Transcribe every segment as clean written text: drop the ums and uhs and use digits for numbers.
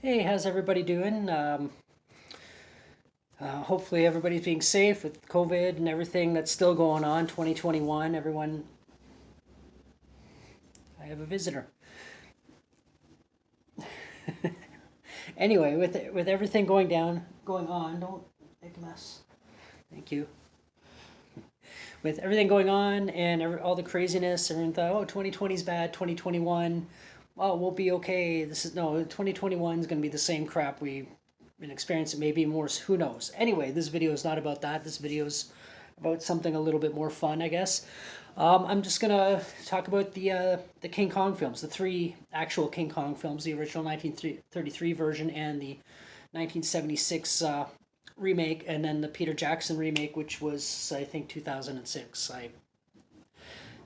Hey, how's everybody doing? Hopefully everybody's being safe with COVID and everything that's still going on. 2021, everyone. I have a visitor. Anyway, with everything going on, don't make a mess. Thank you. With everything going on and all the craziness, everyone thought, oh, 2020 is bad. 2021, oh, we'll be okay. This is no 2021 is going to be the same crap we've been experiencing, maybe more. Who knows? Anyway, this video is not about that. This video is about something a little bit more fun, I guess. I'm just gonna talk about the King Kong films, the three actual King Kong films, the original 1933 version and the 1976 remake, and then the Peter Jackson remake, which was I think 2006. I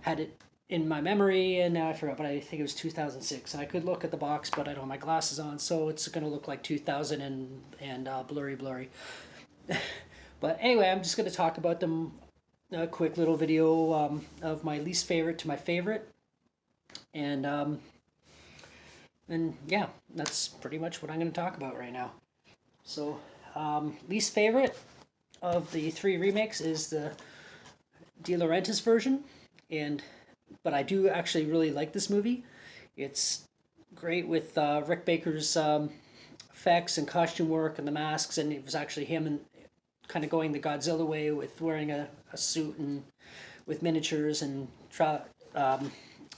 had it in my memory and now I forgot, but I think it was 2006. And I could look at the box, but I don't have my glasses on, so it's gonna look like 2000 and blurry. But anyway, I'm just gonna talk about them. A quick little video of my least favorite to my favorite, and yeah, that's pretty much what I'm going to talk about right now. So, least favorite of the three remakes is the De Laurentiis version, and but I do actually really like this movie. It's great with Rick Baker's effects and costume work and the masks, and it was actually him and kind of going the Godzilla way with wearing a suit and with miniatures and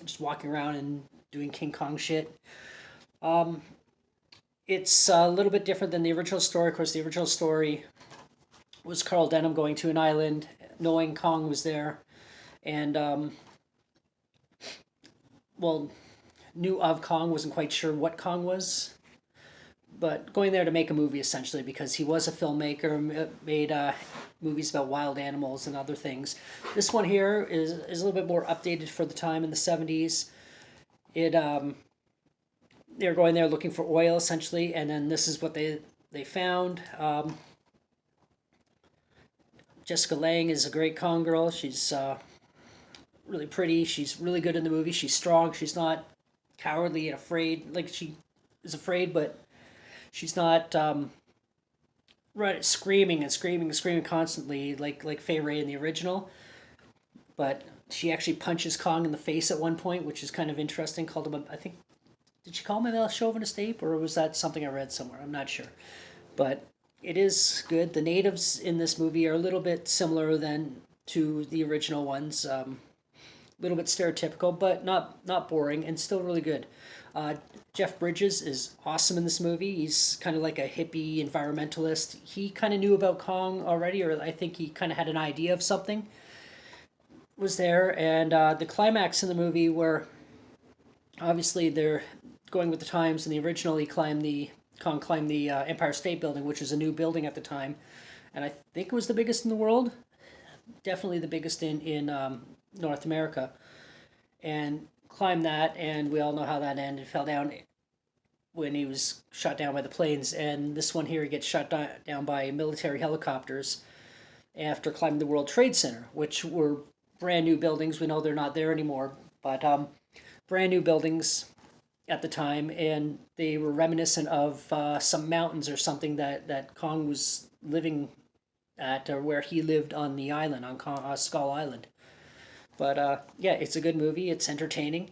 just walking around and doing King Kong shit. Um, it's a little bit different than the original story. Of course, the original story was Carl Denham going to an island, knowing Kong was there, and well, knew of Kong, wasn't quite sure what Kong was, but going there to make a movie essentially because he was a filmmaker, made movies about wild animals and other things. This one here is a little bit more updated for the time in the 70s. It they're going there looking for oil essentially, and then this is what they found. Jessica Lange is a great Kong girl. She's really pretty. She's really good in the movie. She's strong. She's not cowardly and afraid. Like she is afraid, but she's not right screaming and screaming constantly like Fay Wray in the original. But she actually punches Kong in the face at one point, which is kind of interesting. Called him I think, did she call him a chauvinist ape, or was that something I read somewhere? I'm not sure, but it is good. The natives in this movie are a little bit similar than to the original ones. A little bit stereotypical, but not boring, and still really good. Jeff Bridges is awesome in this movie. He's kind of like a hippie environmentalist. He kind of knew about Kong already, or I think he kind of had an idea of something was there. And the climax in the movie, where obviously they're going with the times. In the original, Kong climbed the Empire State Building, which is a new building at the time, and I think it was the biggest in the world. Definitely the biggest in North America, and climbed that, and we all know how that ended. Fell down when he was shot down by the planes, and this one here he gets shot down by military helicopters after climbing the World Trade Center, which were brand new buildings. We know they're not there anymore, but brand new buildings at the time, and they were reminiscent of some mountains or something that Kong was living at, or where he lived on the island, on Skull Island. But yeah, it's a good movie. It's entertaining.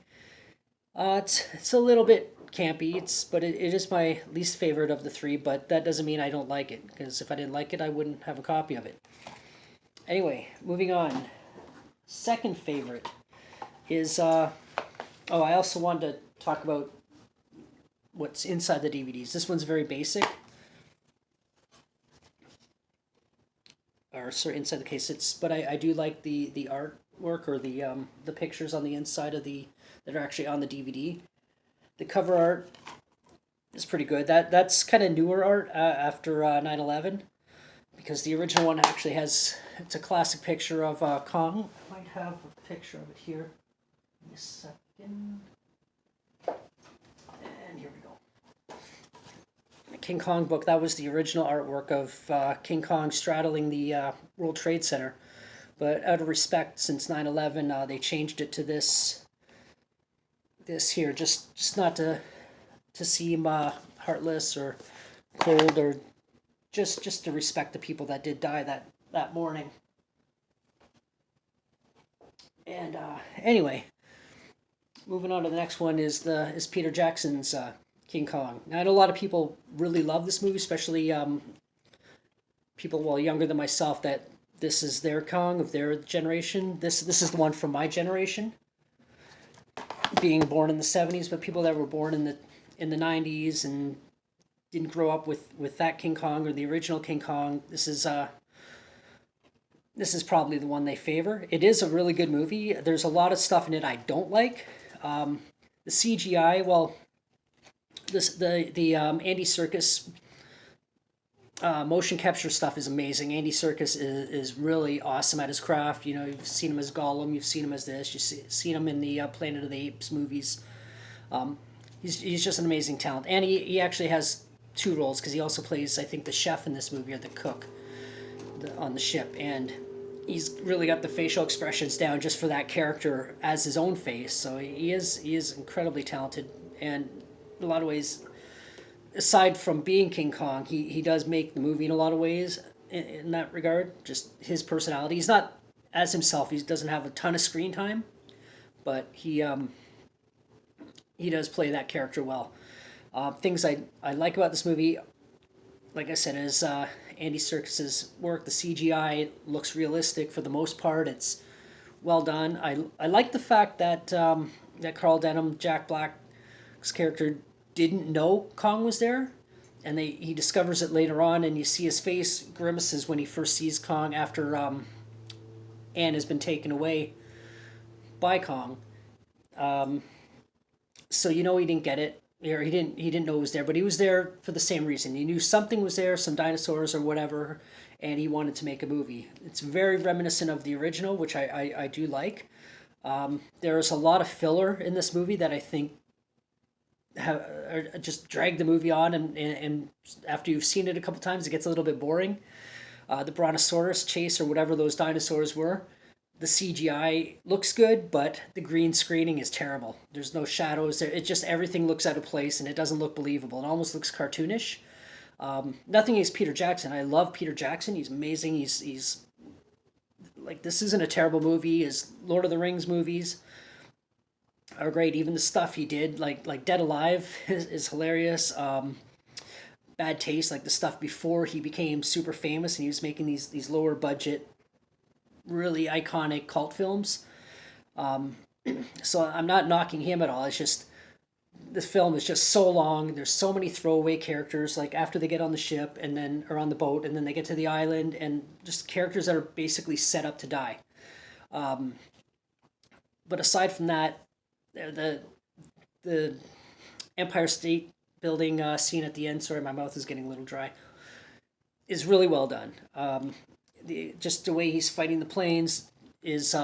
It's a little bit campy. It is my least favorite of the three. But that doesn't mean I don't like it. Because if I didn't like it, I wouldn't have a copy of it. Anyway, moving on. Second favorite is oh, I also wanted to talk about what's inside the DVDs. This one's very basic. Or sorry, inside the case. But I do like the artwork, or the pictures on the inside of that are actually on the DVD. The cover art is pretty good. That's kind of newer art after 9/11, because the original one actually it's a classic picture of Kong. I might have a picture of it here. Give me a second. And here we go. King Kong book. That was the original artwork of King Kong straddling the World Trade Center. But out of respect, since 9/11, they changed it to this here, just not to seem heartless or cold, or just to respect the people that did die that morning. And anyway, moving on to the next one is Peter Jackson's King Kong. Now I know a lot of people really love this movie, especially people younger than myself, that this is their Kong of their generation. This is the one from my generation, being born in the 70s, but people that were born in the 90s and didn't grow up with that King Kong or the original King Kong. This is probably the one they favor. It is a really good movie. There's a lot of stuff in it I don't like. The CGI, well, the Andy Serkis motion capture stuff is amazing. Andy Serkis is really awesome at his craft. You know, you've seen him as Gollum, you've seen him as this, you've seen him in the Planet of the Apes movies. He's just an amazing talent, and he actually has two roles, because he also plays, I think, the chef in this movie, or the cook on the ship, and he's really got the facial expressions down just for that character as his own face. So he is incredibly talented, and in a lot of ways, aside from being King Kong, he does make the movie in a lot of ways in that regard. Just his personality. He's not as himself. He doesn't have a ton of screen time, but he does play that character well. Things I like about this movie, like I said, is Andy Serkis's work. The CGI looks realistic for the most part. It's well done. I like the fact that that Carl Denham, Jack Black's character, didn't know Kong was there, and he discovers it later on, and you see his face grimaces when he first sees Kong after Anne has been taken away by Kong. So you know he didn't get it, or he didn't know it was there, but he was there for the same reason. He knew something was there, some dinosaurs or whatever, and he wanted to make a movie. It's very reminiscent of the original, which I do like. There's a lot of filler in this movie that I think just drag the movie on, and after you've seen it a couple times, it gets a little bit boring. The Brontosaurus chase, or whatever those dinosaurs were, the CGI looks good, but the green screening is terrible. There's no shadows. It just, everything looks out of place, and it doesn't look believable. It almost looks cartoonish. Nothing against Peter Jackson. I love Peter Jackson. He's amazing. He's like, this isn't a terrible movie. His Lord of the Rings movies are great. Even the stuff he did, like Dead Alive, is hilarious. Bad Taste, like the stuff before he became super famous and he was making these lower budget, really iconic cult films. So I'm not knocking him at all. It's just, this film is just so long. There's so many throwaway characters, like after they get on the ship and then, or on the boat, and then they get to the island, and just characters that are basically set up to die. But aside from that, the Empire State Building scene at the end, sorry, my mouth is getting a little dry, is really well done. Just the way he's fighting the planes is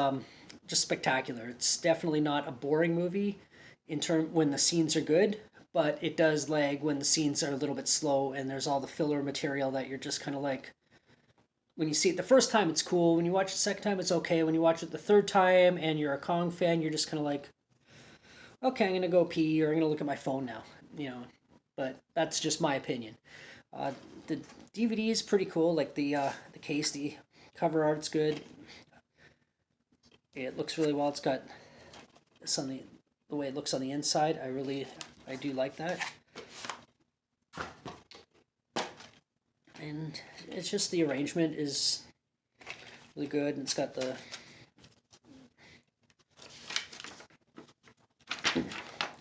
just spectacular. It's definitely not a boring movie when the scenes are good, but it does lag when the scenes are a little bit slow and there's all the filler material that you're just kind of like, when you see it the first time, it's cool. When you watch it the second time, it's okay. When you watch it the third time and you're a Kong fan, you're just kind of like, okay, I'm going to go pee, or I'm going to look at my phone now, but that's just my opinion. The DVD is pretty cool, like the case, the cover art's good. It looks really well. It's got the way it looks on the inside. I do like that. And it's just, the arrangement is really good, and it's got the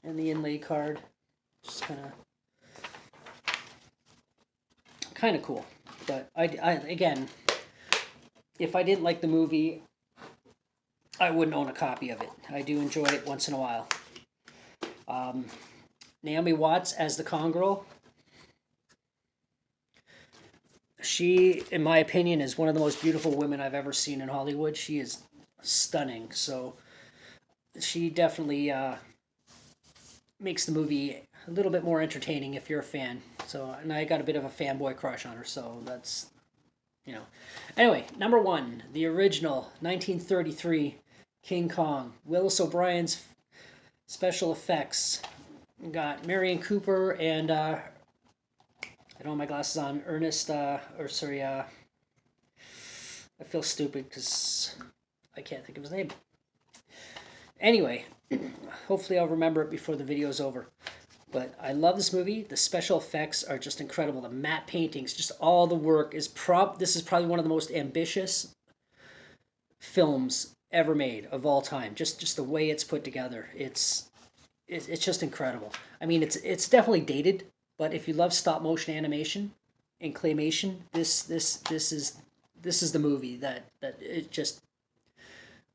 inlay card, just kind of cool. But I again, if I didn't like the movie, I wouldn't own a copy of it. I do enjoy it once in a while. Naomi Watts as the Kong girl. She, in my opinion, is one of the most beautiful women I've ever seen in Hollywood. She is stunning. So she definitely makes the movie a little bit more entertaining if you're a fan. So, and I got a bit of a fanboy crush on her, so that's, Anyway, number one, the original 1933 King Kong. Willis O'Brien's special effects. We got Marion Cooper and Get all my glasses on. I feel stupid because I can't think of his name. Anyway, hopefully I'll remember it before the video's over. But I love this movie. The special effects are just incredible. The matte paintings, just all the work is this is probably one of the most ambitious films ever made of all time. Just the way it's put together. It's just incredible. I mean, it's definitely dated, but if you love stop motion animation and claymation, this is the movie that it just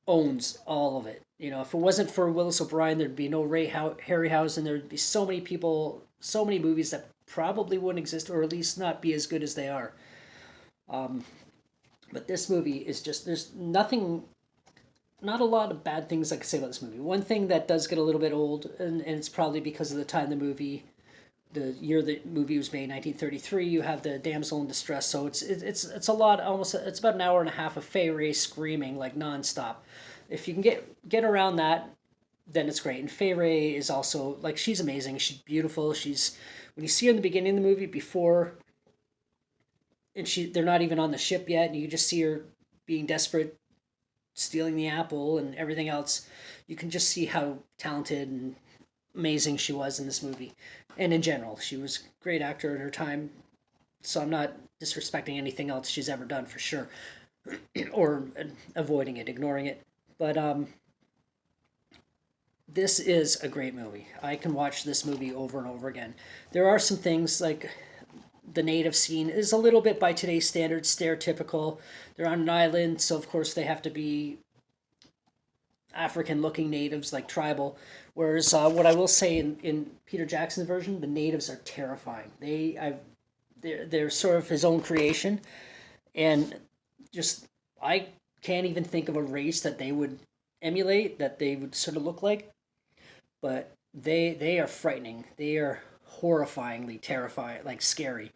owns all of it. You know, if it wasn't for Willis O'Brien, there'd be no Harryhausen. There'd be so many people, so many movies that probably wouldn't exist, or at least not be as good as they are. But this movie is just, there's nothing, not a lot of bad things I can say about this movie. One thing that does get a little bit old, and it's probably because of the year the movie was made, 1933, you have the damsel in distress, so it's a lot, almost, it's about an hour and a half of Fay Wray screaming like nonstop. If you can get around that, then it's great. And Fay Wray is also, like, she's amazing. She's beautiful. When you see her in the beginning of the movie before, and they're not even on the ship yet, and you just see her being desperate, stealing the apple and everything else, you can just see how talented and amazing she was in this movie. And in general, she was a great actor in her time, so I'm not disrespecting anything else she's ever done, for sure, or avoiding it, ignoring it. But this is a great movie. I can watch this movie over and over again. There are some things like the native scene is a little bit, by today's standards, stereotypical. They're on an island, so of course they have to be African-looking natives, like tribal. Whereas what I will say in Peter Jackson's version, the natives are terrifying. They're sort of his own creation, and just I can't even think of a race that they would emulate, that they would sort of look like. But they are frightening. They are horrifyingly terrifying, like scary.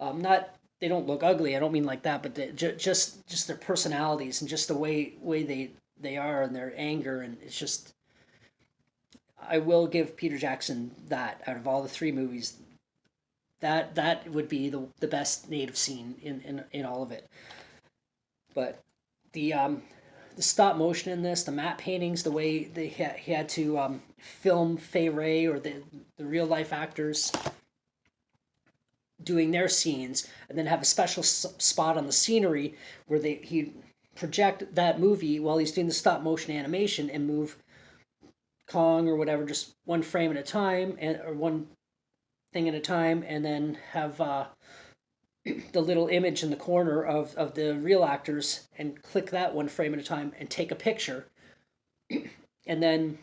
Not they don't look ugly. I don't mean like that, but just their personalities and just the way they are, and their anger, and it's just. I will give Peter Jackson that, out of all the three movies, that would be the best native scene in all of it. But the stop motion in this, the matte paintings, the way he had to film Fay Wray or the real life actors doing their scenes, and then have a special spot on the scenery where he project that movie while he's doing the stop motion animation and move Kong or whatever just one frame at a time, or one thing at a time, and then have the little image in the corner of the real actors, and click that one frame at a time and take a picture, and then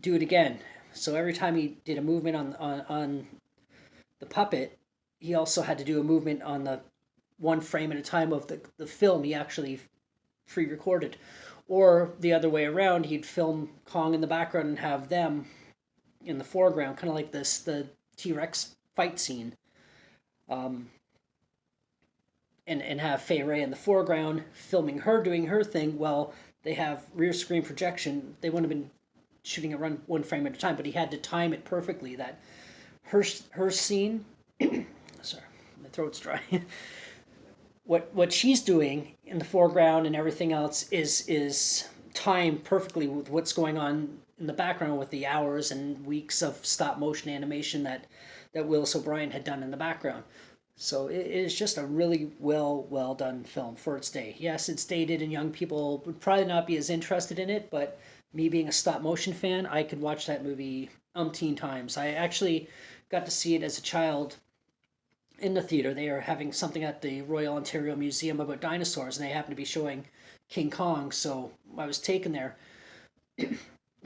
do it again. So every time he did a movement on the puppet, he also had to do a movement on the one frame at a time of the film he actually pre-recorded. Or the other way around, he'd film Kong in the background and have them in the foreground, kind of like the T-Rex fight scene. And have Fay Wray in the foreground filming her doing her thing while they have rear screen projection. They wouldn't have been shooting it one frame at a time, but he had to time it perfectly, that her scene sorry, my throat's dry. What she's doing in the foreground and everything else is timed perfectly with what's going on in the background, with the hours and weeks of stop motion animation that Willis O'Brien had done in the background. So it is just a really well done film for its day. Yes, it's dated and young people would probably not be as interested in it, but me being a stop motion fan, I could watch that movie umpteen times. I actually got to see it as a child in the theater. They are having something at the Royal Ontario Museum about dinosaurs, and they happened to be showing King Kong, so I was taken there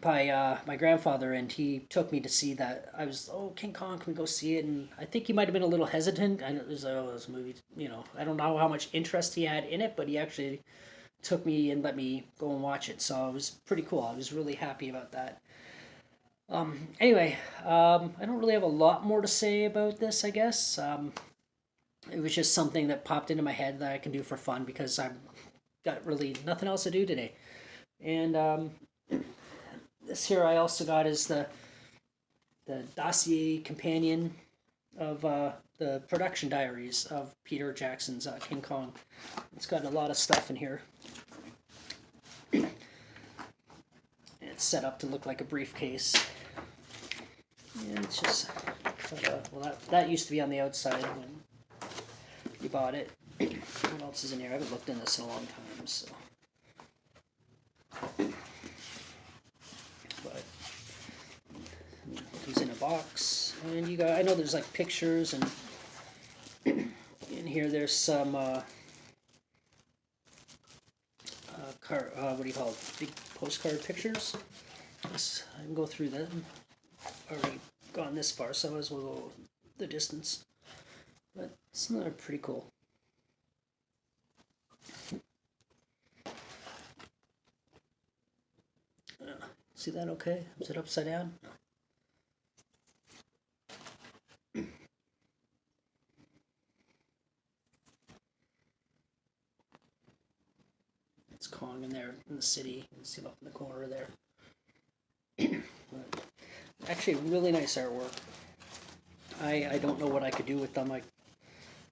by my grandfather, and he took me to see that. I was, King Kong, can we go see it? And I think he might have been a little hesitant. I know this movie, I don't know how much interest he had in it, but he actually took me and let me go and watch it, so it was pretty cool. I was really happy about that. Anyway, I don't really have a lot more to say about this, I guess. It was just something that popped into my head that I can do for fun because I've got really nothing else to do today. And this here I also got is the dossier companion of the production diaries of Peter Jackson's King Kong. It's got a lot of stuff in here. It's set up to look like a briefcase. And it's just, well, that used to be on the outside when you bought it. What else is in here? I haven't looked in this in a long time, so. But it comes in a box, and you got. I know there's like pictures, and in here there's some what do you call it? Big postcard pictures. I can go through them. Already gone this far, so I might as well go the distance. But it's not pretty cool. See that okay? Is it upside down? No. It's Kong in there in the city. You can see him up in the corner there. Actually, really nice artwork. I don't know what I could do with them. I'm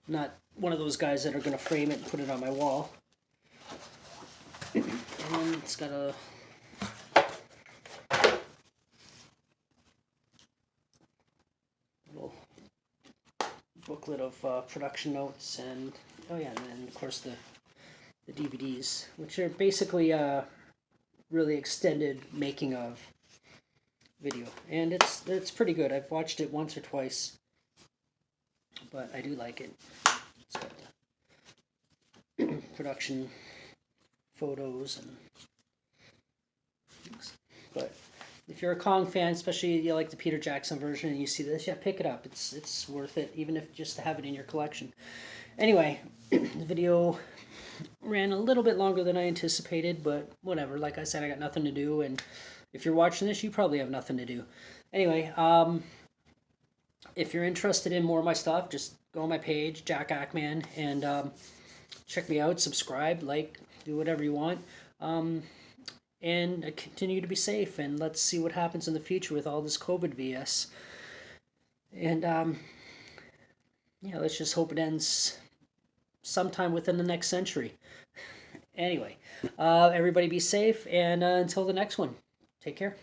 not one of those guys that are going to frame it and put it on my wall. And it's got a little booklet of production notes, and oh yeah, and then of course the DVDs, which are basically really extended making of video, and it's pretty good. I've watched it once or twice, but I do like it. It's got the production photos and things. But if you're a Kong fan, especially you like the Peter Jackson version, and you see this, yeah, pick it up. It's worth it, even if just to have it in your collection. Anyway, the video ran a little bit longer than I anticipated, but whatever. Like I said, I got nothing to do, and if you're watching this, you probably have nothing to do. Anyway, if you're interested in more of my stuff, just go on my page, Jack Ackman, and check me out, subscribe, like, do whatever you want. And continue to be safe, and let's see what happens in the future with all this COVID BS. And yeah, let's just hope it ends sometime within the next century. Anyway, everybody be safe, and until the next one, take care.